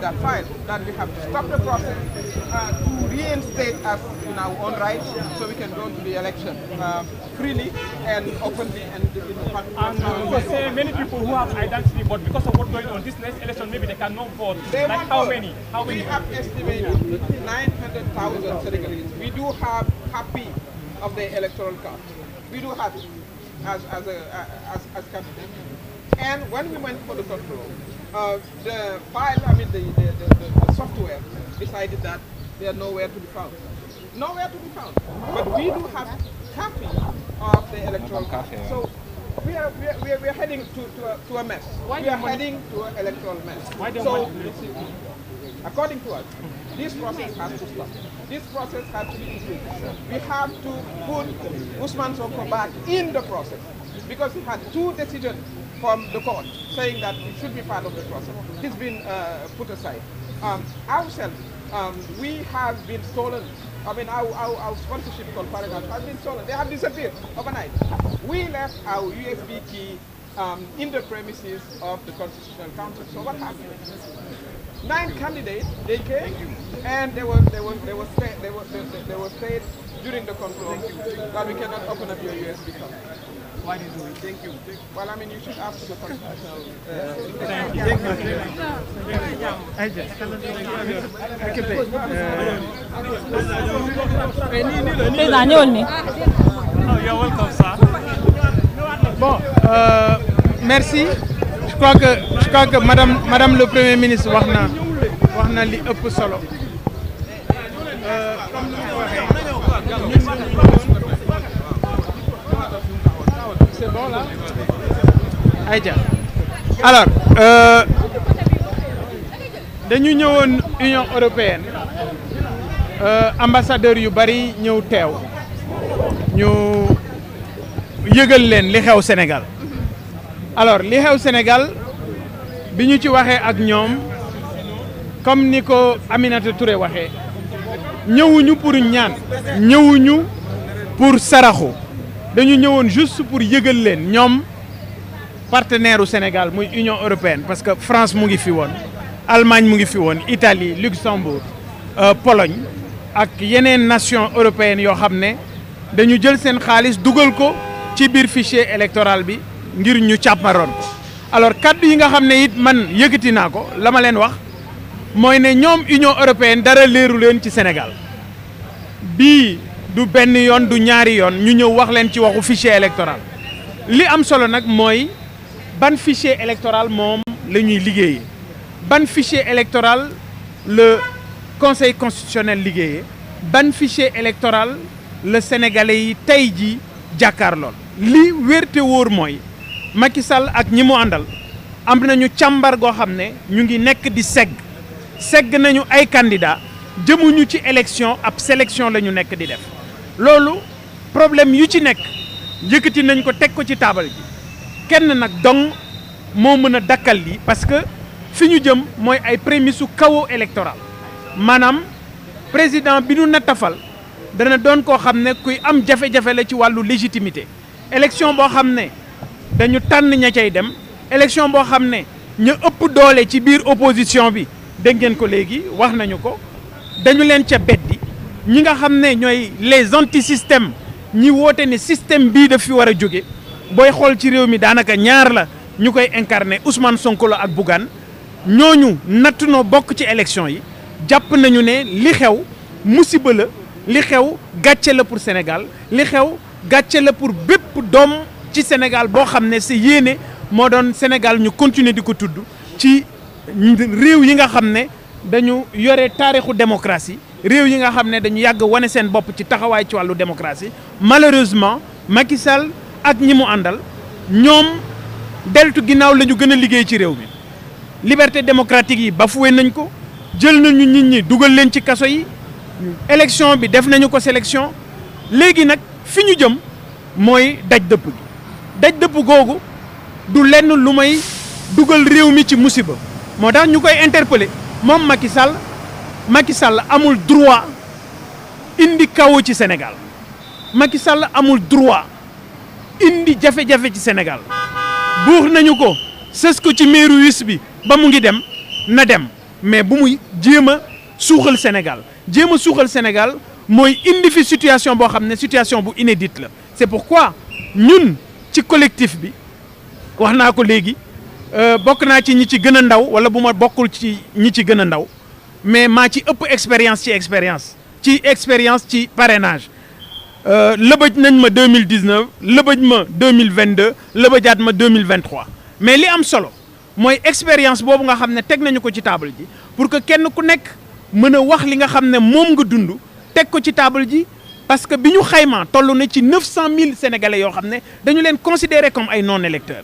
that file, that we have to stop the process to reinstate us in our own rights so we can go to the election freely and openly and and many people who have identity, but because of what's going on this next election, maybe they cannot vote. They like how vote. Many? We have estimated 900,000 Senegalese. We do have copy of the electoral card. We do have it as candidate. And when we went for the control, the file, the software decided that they are nowhere to be found. Nowhere to be found. But we do have copy of the electoral card. So we are heading to a mess. We are heading to an electoral mess. So according to us, this process has to stop. This process has to be improved. We have to put Usman Sonko back in the process because he had 2 decisions from the court saying that it should be part of the process. It's been put aside. Ourselves, we have been stolen. Our sponsorship called Paragon has been stolen. They have disappeared overnight. We left our USB key in the premises of the Constitutional Council. So what happened? 9 candidates, they came and they were stayed during the control that we cannot open up your USB card. Why did you do it? Thank you. Well, you should ask the constitutional. You're welcome, sir. Bon, merci. Je crois que Madame le Premier ministre wax na li ëpp solo. Comme ni ko waxee. C'est bon là? Aïcha. Alors, dañu ñëwoon Union européenne. Ambassadeur yu bari ñëw teew. Ñu yëgal leen li xew Sénégal. Alors li xew Sénégal bi ñu ci waxee ak ñoom comme ni ko Aminata Touré waxee ñëwuñu pour ñaan ñëwuñu pour saraxu dañu ñëwoon juste pour yëgal leen ñoom partenaire u Sénégal muy Union européenne parce que France mu ngi fi woon Allemagne mu ngi fi woon Italie Luxembourg Pologne ak yeneen nation européenne yoo xam ne dañu jël seen xaalis dugal ko ci biir fichier électoral bi ngir ñu càpparoon ko alors kaddu yi nga xam ne it man yëkkati naa ko la ma leen wax mooy ne ñoom Union européenne dara leeru leen ci Sénégal bii du benn yoon du ñaari yoon ñu ñëw wax leen ci waxu fichier électoral li am solo nag mooy ban fichier électoral moom la ñuy liggéeyee ban fichier électoral le conseil constitutionnel liggéeyee ban fichier électoral le sénégalais yi tey ji jàkkaarlool li wér te wóor mooy Macky Sall ak ñi mu àndal am nañu càmbar goo xam ne ñu ngi nekk di segg nañu ay candidat jëmuñu ci élection ab sélection la ñu nekk di def loolu problème yu ci nekk yëkkati nañ ko teg ko ci taabal ji kenn nag dong moo mën a dakkal li parce que fi ñu jëm mooy ay prémices su chaos électoral maanaam président bi nu nattafal dana doon koo xam ne kuy am jafe-jafe la ci wàllu légitimité élection boo xam ne dañu tànn ña cay dem élection boo xam ne ñu ëpp doole ci biir opposition bi dégg ngeen ko léegi wax nañu ko dañu leen ca beddi ñi nga xam ne ñooy les antisystèmes ñi woote ne système bii daf fi war a jóge booy xool ci réew mi daanaka ñaar la ñu koy incarné Ousmane Sonko la ak Bougane ñooñu nattunoo bokk ci élection yi jàpp nañu ne li xew musiba la li xew gàcce la pour Sénégal li xew gàcce la pour bépp doom ci Sénégal boo xam ne sa yéene moo doon Sénégal ñu continuer di ko tudd ci réew yi nga xam ne dañu yore taarixu démocratie réew yi nga xam ne dañu yàgg wane seen bopp ci taxawaay ci wàllu démocratie malheureusement Macky Sall ak ñi mu àndal ñoom deltu ginnaaw la ñu gën a liggéey ci réew mi liberté démocratique yi bafoué nañ ko jël nañu nit ñi dugal leen ci kaso yi élection bi def nañu ko sélection léegi nag fi ñu jëm mooy daj dëpp gi daj dëpp googu du lenn lu may dugal réew mi ci musiba moo tax ñu koy interpeller moom Macky Sall amul droit indi kaw ci Sénégal Macky Sall amul droit indi jafe-jafe ci Sénégal buux nañu ko sës ko ci meeru wis bi ba mu ngi dem na dem mais bu muy jéem a suuxal Sénégal jéem a suuxal Sénégal mooy indi fi situation boo xam ne situation bu inédite la. c'est pourquoi ñun ci collectif bi wax naa ko léegi bokk naa ci ñi ci gën a ndaw wala bu ma bokkul ci ñi ci gën a ndaw mais maa ci ëpp expérience ci parrainage lëbëj nañ ma 2019 lëbëj ma 2022 lëbëjaat ma 2023 mais li am solo mooy expérience boobu nga xam ne teg nañu ko ci table ji pour que kenn ku nekk mën a wax li nga xam ne moom nga dund teg ko ci table ji parce que bi ñu xaymaa toll na ci 900 000 sénégalais yoo xam ne dañu leen considérer comme ay non électeurs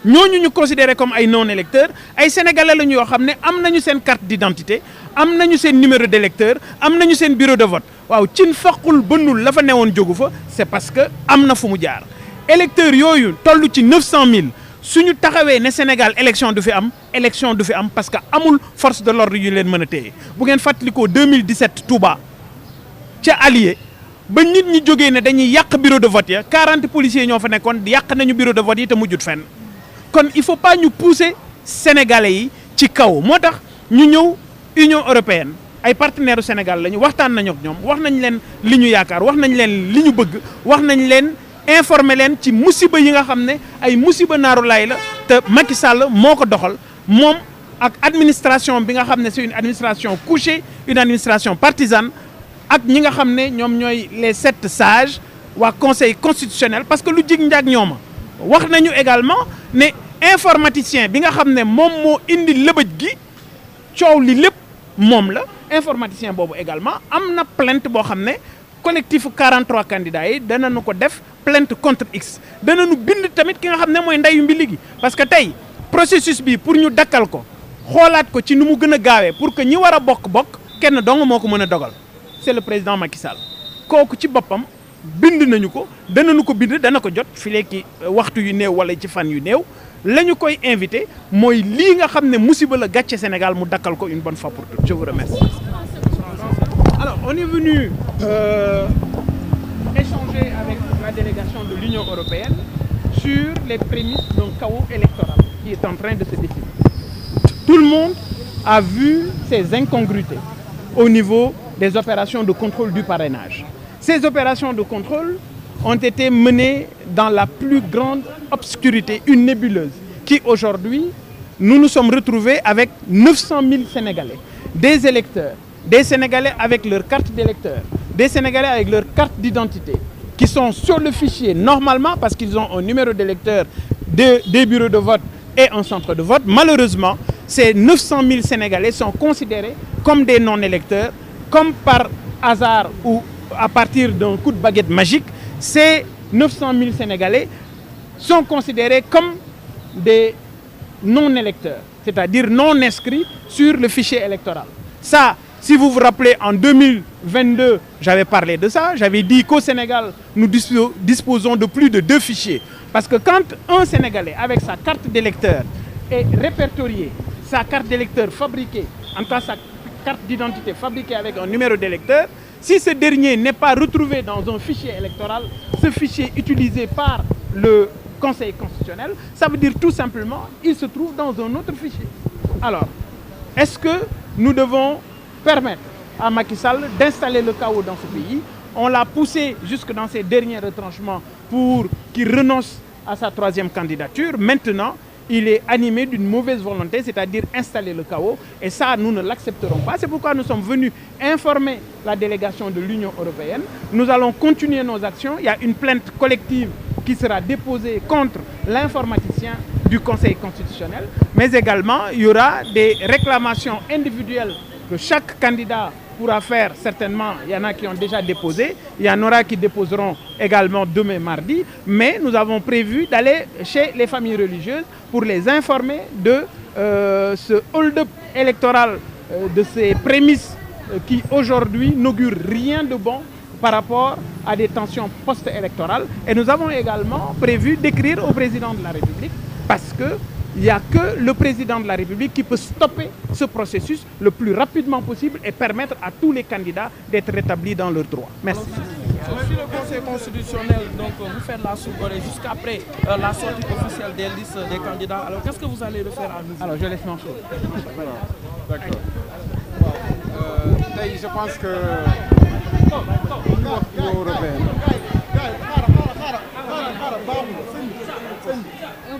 ñooñu ñu considérer comme ay non électeurs ay sénégalais lañu yoo xam ne am nañu seen carte d'identité am nañu seen numéro d'électeur am nañu seen bureau de vote waaw cin faqul bënnul la fa newoon jógu fa c'est parce que am na fu mu jaar électeurs yooyu toll ci 900 000 suñu taxawee ne Sénégal élection du fi am parce que amul force de l'ordre yu leen mën a téye bu ngeen fàttalikoo 2017 Touba ca Allié ba nit ñi jógee ne dañuy yàq bureau de vote ya 40 policiers ñoo fa nekkoon yàq nañu bureau de vote yi te mujjut fenn kon il faut pas ñu pousser sénégalais yi ci kaw moo tax ñu ñëw Union européenne ay partenaires u Sénégal lañu waxtaan nañu ak ñoom wax nañ leen li ñu yaakaar wax nañ leen li ñu bëgg wax nañ leen informer leen ci musiba yi nga xam ne ay musiba naaru laay la te Macky Sall moo ko doxal moom ak administration bi nga xam ne c'est une administration couchée une administration partisane ak ñi nga xam ne ñoom ñooy les 7 sages waa conseil constitutionnel parce que lu jig njaag ñooma wax nañu également ne informaticien bi nga xam ne moom moo indi lëbëj gi coow li lépp moom la informaticien boobu également am na plainte boo xam ne collectif 43 candidats yi danañu ko def plainte contre X danañu bind tamit ki nga xam ne mooy ndeyu mbi ligi parce que tey processus bi pour ñu dakkal ko xoolaat ko ci nu mu gën a gaawee pour que ñi war a bokk kenn dong moo ko mën a dogal c'est le président Macky Sall kooku ci boppam bind nañu ko danañu ko bind dana ko jot fi léegi waxtu yu néew wala ci fan yu néew la ñu koy invité mooy lii nga xam ne musiba la gàcce Sénégal mu dakkal ko une bonne fois pour toutes. Je vous remercie. Alors on est venu échanger avec la délégation de l'Union européenne sur les prémices d'un chaos électoral qui est en train de se dessiner. Tout le monde a vu ces incongruités au niveau des opérations de contrôle du parrainage. Ces opérations de contrôle ont été menées dans la plus grande obscurité, une nébuleuse, qui aujourd'hui, nous sommes retrouvés avec 900 000 Sénégalais, des électeurs, des Sénégalais avec leur carte d'électeur, des Sénégalais avec leur carte d'identité, qui sont sur le fichier normalement parce qu'ils ont un numéro d'électeur, des bureaux de vote et un centre de vote. Malheureusement, ces 900 000 Sénégalais sont considérés comme des non-électeurs, comme par hasard ou à partir d'un coup de baguette magique, ces 900 000 Sénégalais sont considérés comme des non-électeurs, c'est-à-dire non inscrits sur le fichier électoral. Ça, si vous vous rappelez, en 2022, j'avais parlé de ça, j'avais dit qu'au Sénégal, nous disposons de plus de 2 fichiers. Parce que quand un Sénégalais, avec sa carte d'électeur, est répertorié, sa carte d'électeur fabriquée, en tout cas sa carte d'identité fabriquée avec un numéro d'électeur, si ce dernier n'est pas retrouvé dans un fichier électoral, ce fichier utilisé par le Conseil constitutionnel, ça veut dire tout simplement qu'il se trouve dans un autre fichier. Alors, est-ce que nous devons permettre à Macky Sall d'installer le chaos dans ce pays? On l'a poussé jusque dans ses derniers retranchements pour qu'il renonce à sa 3e candidature. Maintenant, il est animé d'une mauvaise volonté, c'est-à-dire installer le chaos. Et ça, nous ne l'accepterons pas. C'est pourquoi nous sommes venus informer la délégation de l'Union européenne. Nous allons continuer nos actions. Il y a une plainte collective qui sera déposée contre l'informaticien du Conseil constitutionnel. Mais également, il y aura des réclamations individuelles que chaque candidat pourra faire certainement. Il y en a qui ont déjà déposé. Il y en aura qui déposeront également demain mardi. Mais nous avons prévu d'aller chez les familles religieuses pour les informer de ce hold-up électoral, de ces prémices qui aujourd'hui n'augurent rien de bon par rapport à des tensions post-électorales. Et nous avons également prévu d'écrire au président de la République parce que il n'y a que le président de la République qui peut stopper ce processus le plus rapidement possible et permettre à tous les candidats d'être rétablis dans leurs droits. Merci. Si le Conseil constitutionnel, donc, vous faites la sourde jusqu'après la sortie officielle des listes des candidats, alors qu'est-ce que vous allez le faire à nous? Alors, je laisse Mansour. D'accord. Je pense que